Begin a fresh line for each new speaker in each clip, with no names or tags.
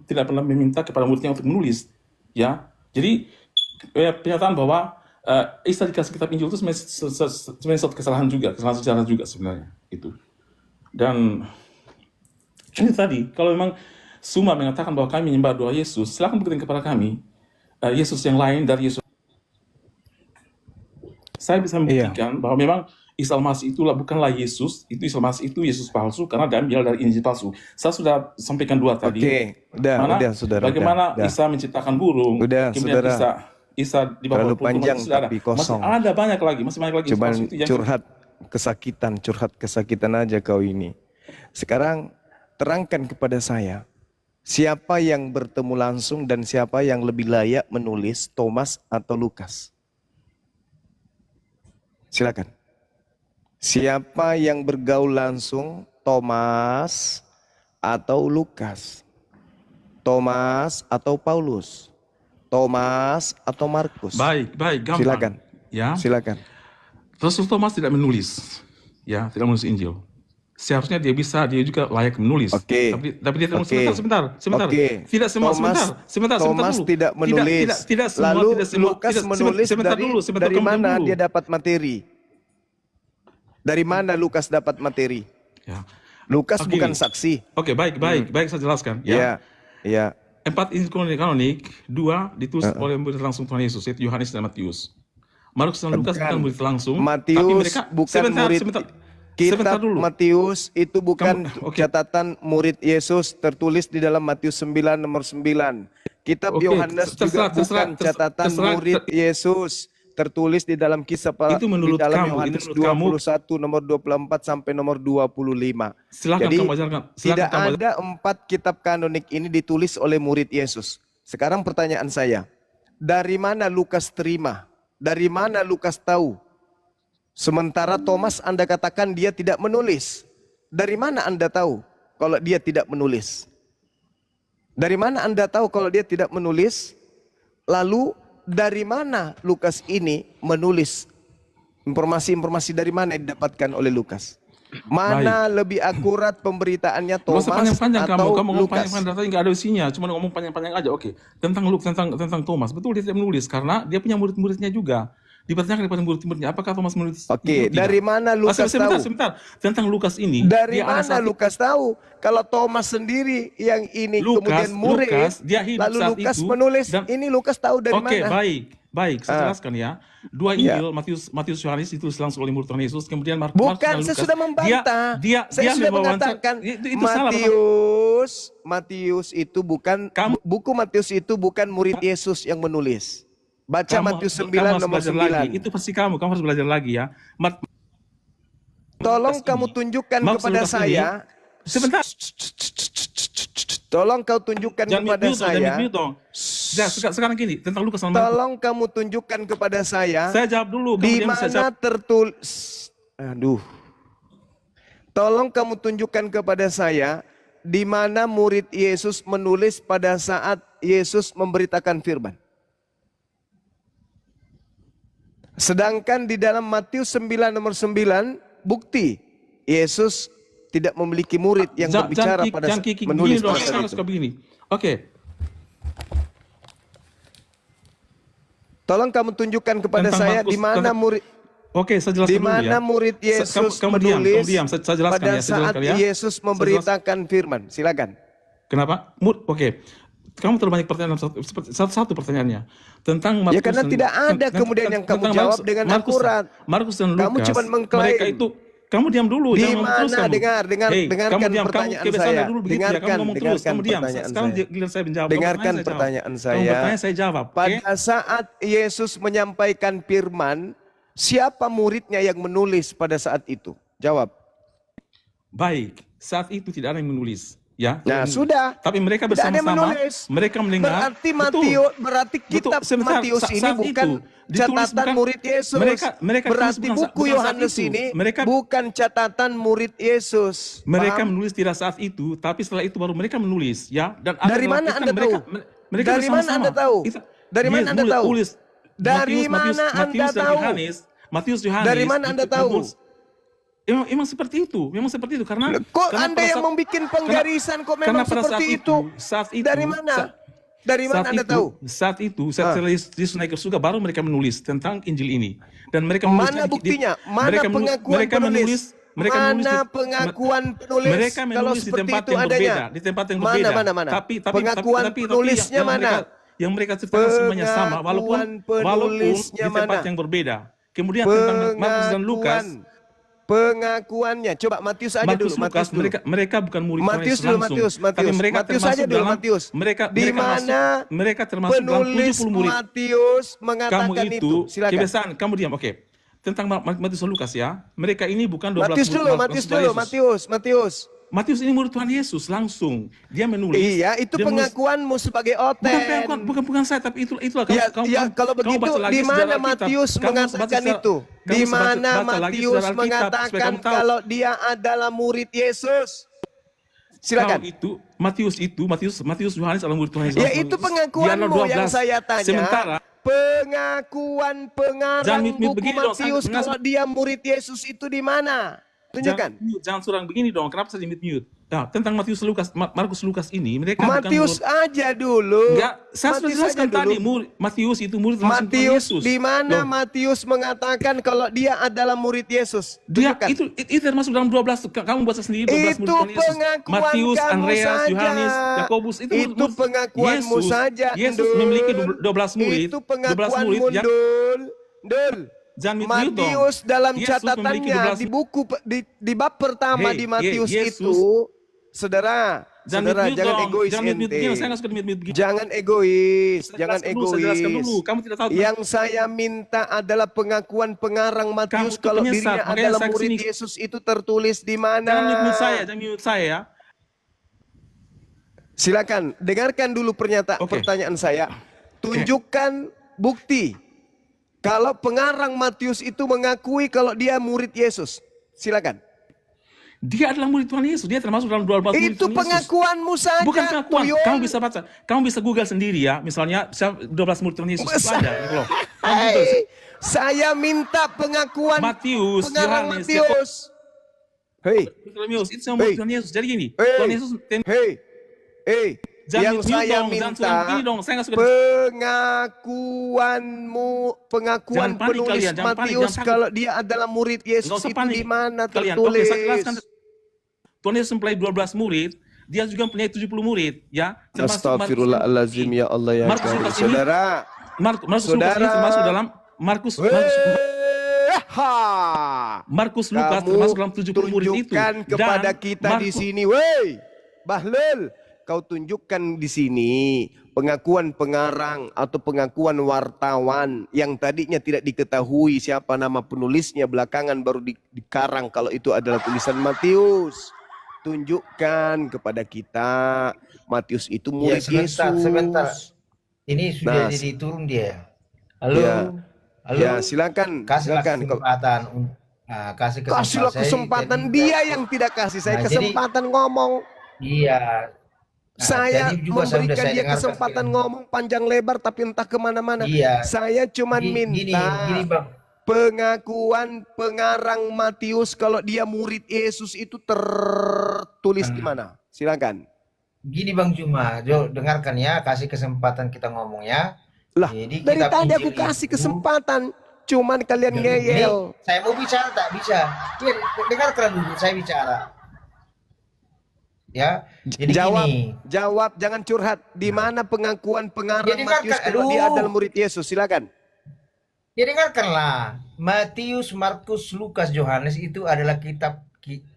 tidak pernah meminta kepada muridnya untuk menulis, ya. Jadi pernyataan bahwa Isa dikasih kitab Injil itu sebenarnya suatu kesalahan sejarah juga sebenarnya itu. Dan ini tadi, kalau memang Suma mengatakan bahwa kami menyembah doa Yesus, silakan buktikan kepada kami Yesus yang lain dari Yesus. Saya bisa membuktikan bahwa memang Isa Al-Masih itulah bukanlah Yesus, itu Isa Al-Masih itu Yesus palsu karena diambil dari Injil palsu. Saya sudah sampaikan dua tadi.
Udah, saudara.
Bagaimana Isa menciptakan burung, kemudian
saudara.
Isa di bawah
panjang tapi kosong.
Masih ada banyak lagi,
Cuman curhat kesakitan aja kau ini. Sekarang terangkan kepada saya, siapa yang bertemu langsung dan siapa yang lebih layak menulis, Thomas atau Lukas? Silakan. Siapa yang bergaul langsung, Thomas atau Lukas? Thomas atau Paulus? Thomas atau Markus?
Baik, gampang.
Silakan.
Ya.
Silakan.
Rasul Thomas tidak menulis, ya, tidak menulis Injil. Seharusnya dia juga layak menulis. Tapi dia tidak menulis. Sebentar. Tidak semua. Sebentar
Thomas
dulu.
tidak menulis.
Tidak semua.
Lalu
tidak semua,
Lukas menulis dari mana dia dapat materi? Dari mana Lukas dapat materi?
Ya.
Lukas bukan saksi.
Baik, saya jelaskan.
Ya.
4 Injil kanonik, 2 ditulis oleh murid langsung Tuhan Yesus, yaitu Yohanes dan Matius. Markus dan Lukas bukan murid langsung.
Matius
tapi mereka,
bukan murid. Kitab Matius itu bukan catatan murid Yesus, tertulis di dalam Matius 9 nomor 9. Kitab Yohanes juga bukan catatan murid Yesus, tertulis di dalam kisah
itu menurut
di dalam
kamu,
Yohanes 21 nomor 24 sampai nomor 25.
Silahkan
Jadi
kamu ajarkan.
tidak ada 4 kitab kanonik ini ditulis oleh murid Yesus. Sekarang pertanyaan saya, dari mana Lukas terima? Dari mana Lukas tahu? Sementara Thomas Anda katakan dia tidak menulis. Dari mana Anda tahu kalau dia tidak menulis? Dari mana Anda tahu kalau dia tidak menulis? Lalu dari mana Lukas ini menulis? Informasi-informasi dari mana yang didapatkan oleh Lukas? Mana lebih akurat pemberitaannya, Thomas atau
kamu ngomong
Lukas?
panjang-panjang tapi nggak ada isinya, cuma ngomong panjang-panjang aja. Tentang Thomas, betul dia tidak menulis karena dia punya murid-muridnya juga. Dipertanyakan kepada murid-muridnya, apakah Thomas menulis?
Dari mana Lukas tahu?
Sebentar. Tentang Lukas ini.
Dari mana Lukas tahu? Kalau Thomas sendiri yang ini kemudian murid,
dia hidup
lalu
saat
Lukas
itu,
menulis, ini Lukas tahu dari mana?
Baik, saya jelaskan ya. 2 Injil, Matius, Yohanes itu langsung oleh murid Tuhan Yesus, kemudian Markus
bukan, saya sudah membantah. Saya sudah mengatakan Matius itu bukan, buku Matius itu bukan murid Yesus yang menulis. Baca Matius 9 nomor 9.
Itu pasti kamu harus belajar lagi ya.
Tolong kamu tunjukkan kepada saya.
Sebentar.
Tolong kau tunjukkan kepada saya.
Sekarang gini, tentang Lukas.
Tolong kamu tunjukkan kepada saya.
Saya jawab dulu.
Di mana tertulis? Tolong kamu tunjukkan kepada saya di mana murid Yesus menulis pada saat Yesus memberitakan firman. Sedangkan di dalam Matius 9 nomor 9 bukti Yesus tidak memiliki murid yang berbicara pada saat menulis pada saat itu. Tolong kamu tunjukkan kepada saya di mana murid.
Saya jelaskan
di mana murid Yesus menulis pada saat Yesus memberitakan firman. Silakan.
Kenapa? Kamu terlalu banyak pertanyaan, satu pertanyaannya tentang Markus.
Ya karena tidak ada kemudian yang kamu jawab dengan akurat.
Markus dan Lukas.
Kamu cuma mengklaim.
Mereka itu, kamu diam dulu.
Di mana? Dengarkan pertanyaan saya. Dengarkan pertanyaan saya. Dengarkan pertanyaan saya.
Saya jawab.
Pada saat Yesus menyampaikan firman, siapa muridnya yang menulis pada saat itu? Jawab.
Baik, saat itu tidak ada yang menulis. Ya,
sudah.
Tapi mereka bersama-sama, mereka mendengar.
Berarti kitab Matius ini bukan catatan murid Yesus. Berarti buku Yohanes ini bukan catatan murid Yesus.
Mereka menulis tidak saat itu, tapi setelah itu baru mereka menulis. Ya. Dan
dari mana Anda tahu? Dari mana Anda tahu? Dari mana Anda tahu? Dari mana Anda tahu?
Matius Yohanes.
Dari mana Anda tahu?
Emang seperti itu, karena
Kok
karena
Anda
pada
yang
saat
membuat
karena
penggarisan kok
karena
memang
pada
seperti itu?
saat itu
Dari mana? Dari mana
saat
Anda
itu
tahu?
setelah
Ah.
Yesus naik ke surga baru mereka menulis tentang Injil ini, dan mereka
Mana
menulisnya
buktinya? Mana pengakuan penulis? Mana pengakuan penulis
mereka
kalau
menulis di
seperti
tempat
itu
yang berbeda,
adanya?
di tempat yang
Mana,
berbeda.
mana, mana? Pengakuan
Tapi
penulisnya mana?
yang mereka ceritakan semuanya sama,
Pengakuan
walaupun
penulisnya
di tempat
mana?
yang berbeda. Kemudian tentang Markus dan Lukas,
Pengakuannya. Coba Matius aja dulu,
Lukas,
Matius dulu.
mereka bukan murid Tuhan
Matius
Yesus
dulu,
langsung,
Matius,
tapi
Matius.
mereka
Matius aja
termasuk
dulu,
dalam
Matius. Di mana
mereka termasuk dalam
penulis
70 murid.
Matius
Kamu
mengatakan itu? Silakan.
kebiasaan, kamu diam, oke. Tentang Matius dan Lukas ya, mereka ini bukan 12
Matius
murid
dulu,
langsung
Matius
Tuhan
dulu,
Yesus.
Matius.
Matius ini murid Tuhan Yesus langsung. Dia menulis.
Iya, itu
dia menulis,
pengakuanmu sebagai oten.
bukan saya, tapi itulah
Ya, kalau
kamu
begitu
baca lagi
di
sejarah
mana
Alkitab.
Matius
Kamu
mengatakan
baca
itu?
kamu
Di mana
baca lagi
Matius
sejarah Alkitab supaya
mengatakan
kamu tahu.
kalau dia adalah murid Yesus? Silakan.
Matius Yohanes adalah murid Tuhan Yesus.
Ya itu pengakuanmu yang saya tanya.
Sementara
Pengakuan pengarang
Jangan mute-mute
buku
begini dong,
Matius kalau dia murid Yesus itu di mana? Tunjukkan.
jangan surang begini dong. Kenapa saya mute? Nah, tentang Markus Lukas ini, mereka
Matius
bukan
aja dulu.
enggak, saya sudah
Matius
jelaskan
aja
tadi,
dulu.
Matius itu murid langsung Tuhan
Matius
Yesus.
di mana
Loh,
Matius mengatakan kalau dia adalah murid Yesus?
dia
Tunjukkan.
itu termasuk dalam 12. Kamu baca sendiri 12
Itu
murid Tuhan Yesus.
pengakuan
Matius,
kamu
Andreas,
saja.
Yohanes, Yakobus itu
pengakuanmu
Yesus.
saja.
Yesus
Ndul.
memiliki 12 murid.
Itu
12
pengakuanmu,
murid yang
Dul.
jangan mute-mute dong.
Matius dalam
Yesus memiliki
catatannya
12
di buku di bab pertama
Hey,
di Matius
Yesus.
itu, saudara, jangan egois
jangan mute
ente.
begini, saya nggak suka mute begini.
Jangan egois,
Saya
jangan
jelaskan dulu.
egois.
Kamu tidak tahu.
Yang saya minta adalah pengakuan pengarang Matius
Kamu tuh
kalau
penyesat,
dirinya
makanya
adalah
saya
murid
kesini.
Yesus itu tertulis di mana?
Jangan mute saya ya.
Silakan dengarkan dulu
Oke.
pertanyaan saya. Tunjukkan bukti kalau pengarang Matius itu mengakui kalau dia murid Yesus. Silakan.
Dia adalah murid Tuhan Yesus. Dia termasuk dalam 12 murid
Itu
Tuhan Yesus.
pengakuanmu saja.
Bukan pengakuan.
Tuyul.
Kamu bisa baca. Kamu bisa Google sendiri ya. Misalnya 12 murid Tuhan Yesus itu ada gitu loh. Kamu Google.
Hai, saya minta pengakuan
Matius,
pengarang
Yohanes,
Matius. Hei,
Yakobus, itu semua murid
Hey.
Tuhan Yesus. Jadi gini,
Hey.
Tuhan Yesus
yang
mute
saya
dong, jangan surang
minta
begini dong. Saya nggak suka.
pengakuan
Jangan panik
penulis
kalian, jangan panik,
Matius
jangan
kalau dia adalah murid Yesus
Nggak usah
itu
panik
di mana
kalian.
tertulis?
Oke, saya jelaskan. Tuhan Yesus mempunyai 12 murid. Dia juga mempunyai 70 murid, ya. Termasuk
Astagfirullahaladzim ya Allah ya
Markus
Karim.
Lukas ini-
Saudara.
Markus Lukas ini
Saudara.
termasuk dalam Markus Lukas termasuk dalam 70 murid itu.
Tunjukkan kepada
Dan
kita di
Markus-
sini, woi, Bahlul, kau tunjukkan di sini pengakuan pengarang atau pengakuan wartawan yang tadinya tidak diketahui siapa nama penulisnya, belakangan baru dikarang kalau itu adalah tulisan Matius. Tunjukkan kepada kita Matius itu
Ya,
murid
sebentar,
Yesus.
sebentar. Ini sudah
Nah,
jadi turun dia. Halo,
Ya.
halo.
Ya, silakan,
Kasihlah
silakan.
kesempatan. Nah,
Kasihlah
saya,
kesempatan,
jadi-
dia yang tidak kasih saya
Nah, jadi-
kesempatan ngomong.
Iya. Nah,
Saya
jadi juga saya
memberikan
udah
dia
dengarkan
kesempatan
sekarang.
ngomong panjang lebar tapi entah kemana-mana.
Iya.
Saya cuman
Gini,
minta
gini Bang.
pengakuan pengarang Matius kalau dia murid Yesus itu tertulis di mana? Silakan.
Gini Bang Juma, Jo, dengarkan ya, kasih kesempatan kita ngomong ya.
Lah,
Jadi
dari
kitab
tadi
Injil
aku kasih
itu-
kesempatan, cuman kalian
Ini,
ngeyel.
saya mau bicara tak bisa. Dengarkan dulu saya bicara. Ya, jadi
Jawab,
gini.
jawab, jangan curhat. Di mana pengakuan pengarang
Ya, dengarkan,
Matius kalau dia
aduh.
adalah murid Yesus? Silakan.
Ya dengarkanlah, Matius, Markus, Lukas, Yohanes itu adalah kitab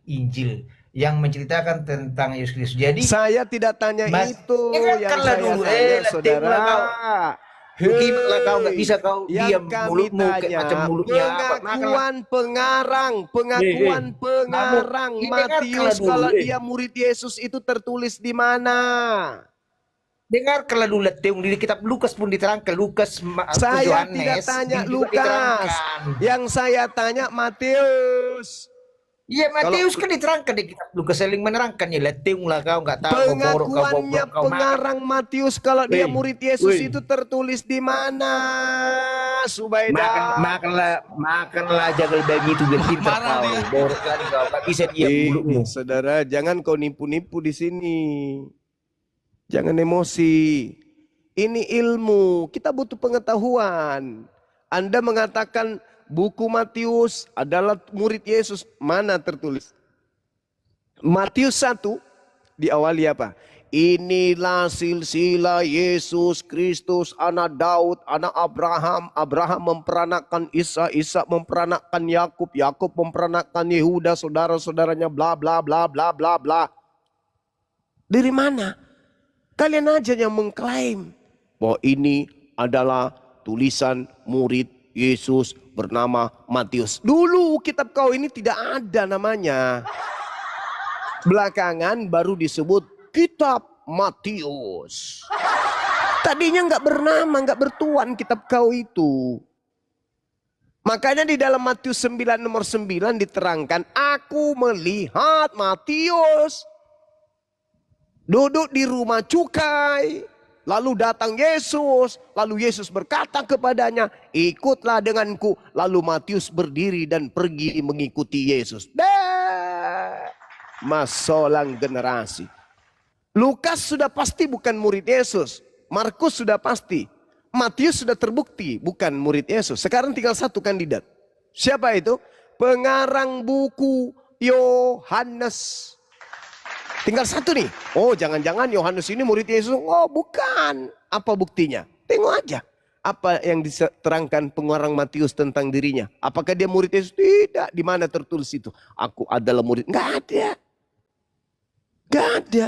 Injil yang menceritakan tentang Yesus Kristus. Jadi
Saya tidak tanya
Mas,
itu yang
dengarkanlah
saya
dulu.
tanya,
Latihlah
saudara.
gimana kau nggak bisa kau
Yang
diam
kami
mulutmu kayak
tanya,
macam mulutnya apa?
pengakuan pengarang
Kamu,
Matius
dengarkanlah dulu,
kalau dia murid Yesus itu tertulis di mana?
Dengarkanlah dulu Teung di kitab Lukas pun diterangkan Lukas, Markus,
Saya
Yohanes
tidak tanya
juga
Lukas.
diterangkan.
Yang saya tanya Matius.
Iya,
Kalau
Matius kan diterangkan di kitab Lukas, saling menerangkan ya, leteng lah kau nggak tahu, kau borok, kau
pengakuannya
goblok, kau makan.
pengarang Matius kalau dia
Weh,
murid Yesus
weh.
itu tertulis di mana? Subaida.
Makanlah jagal babi itu biar pintar
Marah
kau.
dia.
Borok kali kau, tak bisa diam mulutmu.
Saudara, jangan kau nipu-nipu di sini. Jangan emosi. Ini ilmu, kita butuh pengetahuan. Anda mengatakan buku Matius adalah murid Yesus, mana tertulis? Matius 1 diawali apa? Inilah silsilah Yesus Kristus, anak Daud, anak Abraham. Abraham memperanakkan Isa, Isa memperanakkan Yakub, Yakub memperanakkan Yehuda, saudara-saudaranya bla bla bla bla bla bla. Dari mana? Kalian aja yang mengklaim bahwa ini adalah tulisan murid Yesus bernama Matius. Dulu kitab kau ini tidak ada namanya. Belakangan baru disebut kitab Matius. Tadinya nggak bernama, nggak bertuan kitab kau itu. Makanya di dalam Matius 9 nomor 9 diterangkan, aku melihat Matius duduk di rumah cukai. Lalu datang Yesus. Lalu Yesus berkata kepadanya, ikutlah denganku. Lalu Matius berdiri dan pergi mengikuti Yesus. Masolang generasi. Lukas sudah pasti bukan murid Yesus. Markus sudah pasti. Matius sudah terbukti bukan murid Yesus. Sekarang tinggal satu kandidat. Siapa itu? Pengarang buku Yohanes. Tinggal satu nih. Oh, jangan-jangan Yohanes ini murid Yesus. Oh, bukan. Apa buktinya? Tengok aja. Apa yang diterangkan pengarang Matius tentang dirinya? Apakah dia murid Yesus? Tidak. Di mana tertulis itu? Aku adalah murid. Enggak ada. Enggak ada.